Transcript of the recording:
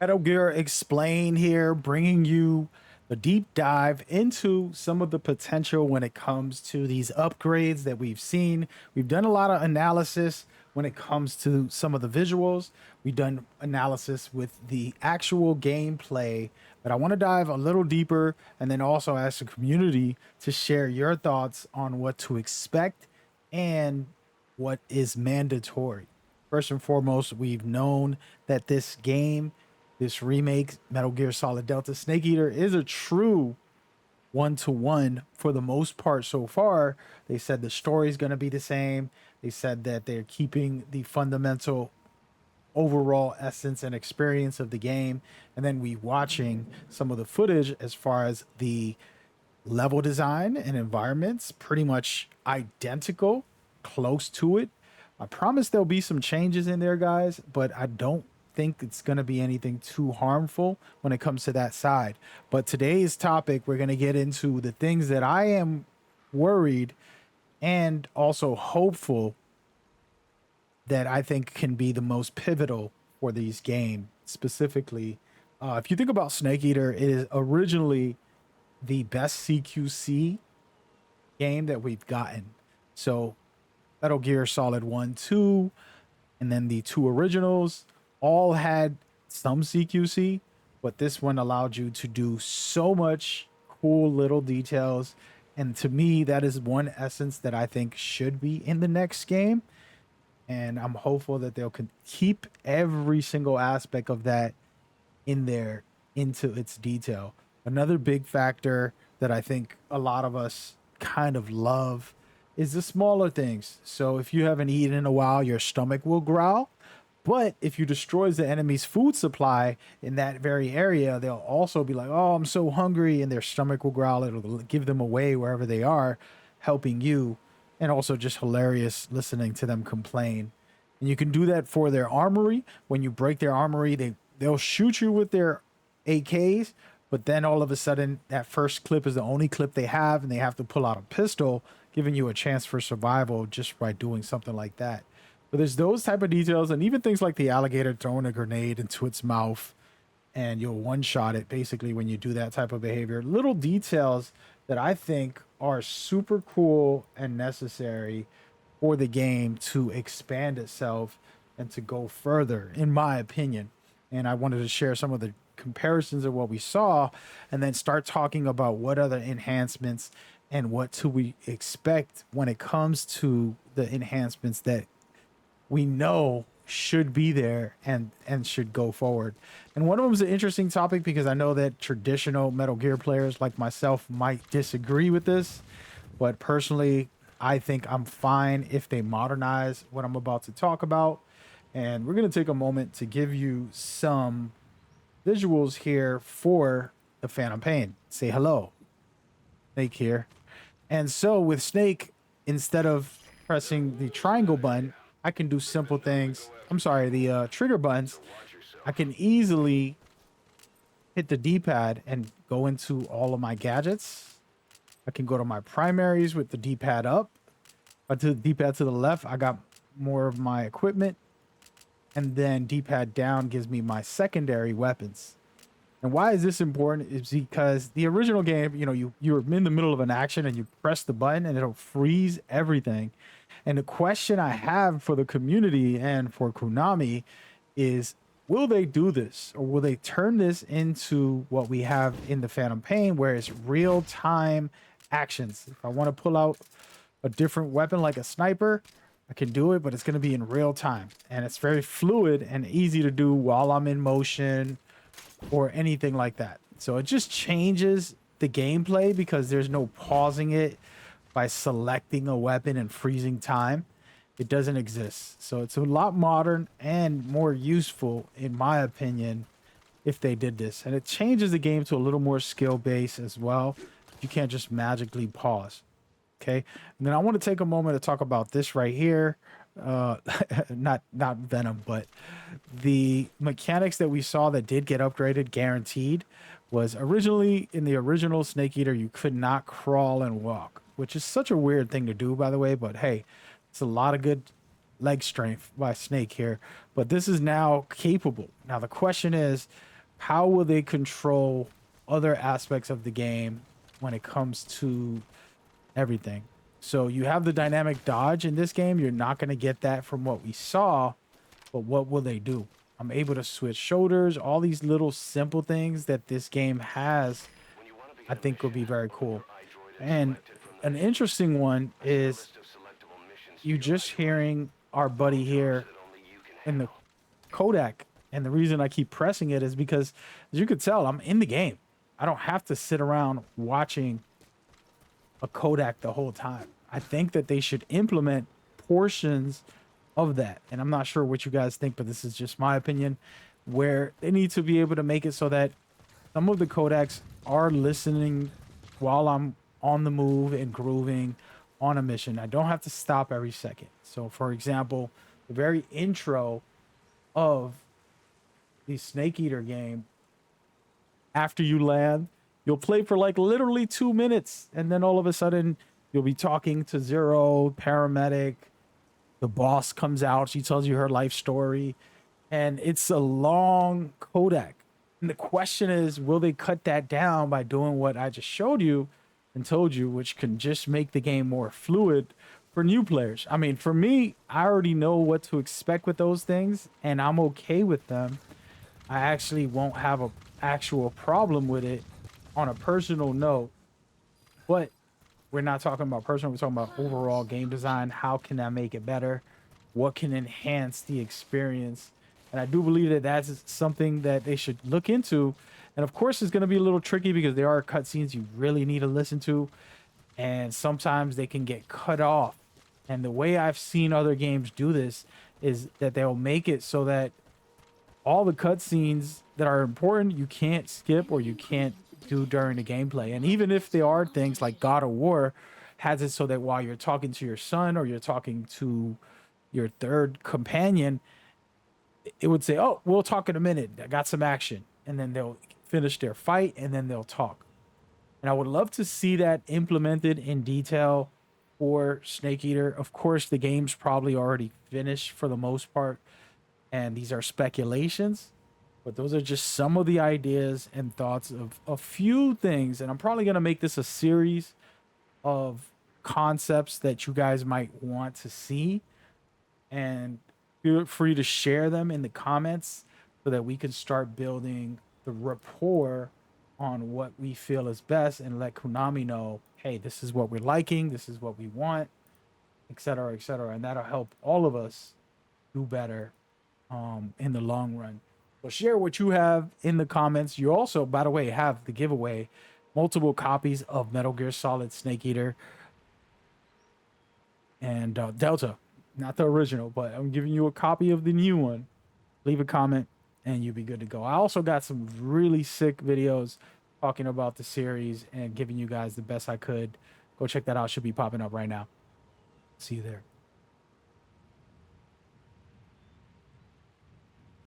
Metal Gear Explain here, bringing you a deep dive into some of the potential when it comes to these upgrades that we've seen. We've done a lot of analysis when it comes to some of the visuals. We've done analysis with the actual gameplay, but I want to dive a little deeper and then also ask the community to share your thoughts on what to expect and what is mandatory. First and foremost, we've known that this remake, Metal Gear Solid Delta Snake Eater, is a true one-to-one for the most part so far. They said the story is going to be the same. They said that they're keeping the fundamental overall essence and experience of the game. And then we watching some of the footage as far as the level design and environments, pretty much identical, close to it. I promise there'll be some changes in there, guys, but I don't think it's going to be anything too harmful when it comes to that side. But today's topic, we're going to get into the things that I am worried and also hopeful that I think can be the most pivotal for these games. Specifically, if you think about Snake Eater, it is originally the best CQC game that we've gotten. So Metal Gear Solid 1, 2, and then the two originals all had some CQC, but this one allowed you to do so much cool little details. And to me, that is one essence that I think should be in the next game. And I'm hopeful that they'll keep every single aspect of that in there into its detail. Another big factor that I think a lot of us kind of love is the smaller things. So if you haven't eaten in a while, your stomach will growl. But if you destroys the enemy's food supply in that very area, they'll also be like, oh, I'm so hungry, and their stomach will growl. It'll give them away wherever they are, helping you. And also just hilarious listening to them complain. And you can do that for their armory. When you break their armory, they'll shoot you with their AKs, but then all of a sudden that first clip is the only clip they have, and they have to pull out a pistol, giving you a chance for survival just by doing something like that. But there's those type of details, and even things like the alligator throwing a grenade into its mouth, and you'll one-shot it basically when you do that type of behavior. Little details that I think are super cool and necessary for the game to expand itself and to go further, in my opinion. And I wanted to share some of the comparisons of what we saw, and then start talking about what other enhancements and what do we expect when it comes to the enhancements that we know should be there and should go forward. And one of them is an interesting topic because I know that traditional Metal Gear players like myself might disagree with this, but personally, I think I'm fine if they modernize what I'm about to talk about. And we're going to take a moment to give you some visuals here for the Phantom Pain. Say hello. Snake here. And so with Snake, instead of pressing the triangle button, I can do simple things. I'm sorry, the trigger buttons. I can easily hit the D-pad and go into all of my gadgets. I can go to my primaries with the D-pad up. But to the D-pad to the left, I got more of my equipment. And then D-pad down gives me my secondary weapons. And why is this important is because the original game, you're in the middle of an action and you press the button and it'll freeze everything. And the question I have for the community and for Konami is, will they do this, or will they turn this into what we have in the Phantom Pain, where it's real-time actions? If I want to pull out a different weapon like a sniper, I can do it, but it's going to be in real time. And it's very fluid and easy to do while I'm in motion or anything like that. So it just changes the gameplay because there's no pausing it by selecting a weapon and freezing time. It doesn't exist. So it's a lot modern and more useful, in my opinion, if they did this. And it changes the game to a little more skill based as well. You can't just magically pause. Okay. And then I want to take a moment to talk about this right here. Not Venom, but the mechanics that we saw that did get upgraded guaranteed was originally in the original Snake Eater, you could not crawl and walk, which is such a weird thing to do, by the way, but hey, it's a lot of good leg strength by Snake here. But this is now capable. Now the question is, how will they control other aspects of the game when it comes to everything? So you have the dynamic dodge in this game. You're not going to get that from what we saw, but what will they do? I'm able to switch shoulders, all these little simple things that this game has, I think will be very cool. And an interesting one is you just hearing our buddy here in the Kodak. And the reason I keep pressing it is because, as you could tell, I'm in the game. I don't have to sit around watching a Kodak the whole time. I think that they should implement portions of that. And I'm not sure what you guys think, but this is just my opinion, where they need to be able to make it so that some of the Kodaks are listening while I'm on the move and grooving on a mission. I don't have to stop every second. So, for example, the very intro of the Snake Eater game, after you land, you'll play for like literally 2 minutes, and then all of a sudden you'll be talking to Zero, paramedic. The boss comes out. She tells you her life story, and it's a long Kodak. And the question is, will they cut that down by doing what I just showed you and told you, which can just make the game more fluid for new players? I mean, for me, I already know what to expect with those things, and I'm okay with them. I actually won't have a actual problem with it on a personal note, but we're not talking about personal. We're talking about overall game design. How can I make it better? What can enhance the experience? And I do believe that that's something that they should look into. And of course, it's going to be a little tricky because there are cutscenes you really need to listen to, and sometimes they can get cut off. And the way I've seen other games do this is that they'll make it so that all the cutscenes that are important you can't skip or you can't do during the gameplay. And even if there are things like God of War has it so that while you're talking to your son or you're talking to your third companion, it would say, "Oh, we'll talk in a minute. I got some action." And then they'll finish their fight and then they'll talk. And I would love to see that implemented in detail for Snake Eater. Of course, the game's probably already finished for the most part, and these are speculations, but those are just some of the ideas and thoughts of a few things. And I'm probably going to make this a series of concepts that you guys might want to see, and feel free to share them in the comments so that we can start building the rapport on what we feel is best and let Konami know, hey, this is what we're liking, this is what we want, etc., etc. And that'll help all of us do better in the long run. So share what you have in the comments. You also, by the way, have the giveaway, multiple copies of Metal Gear Solid Snake Eater and Delta, not the original, but I'm giving you a copy of the new one. Leave a comment and you'll be good to go. I also got some really sick videos talking about the series and giving you guys the best I could. Go check that out. Should be popping up right now. See you there.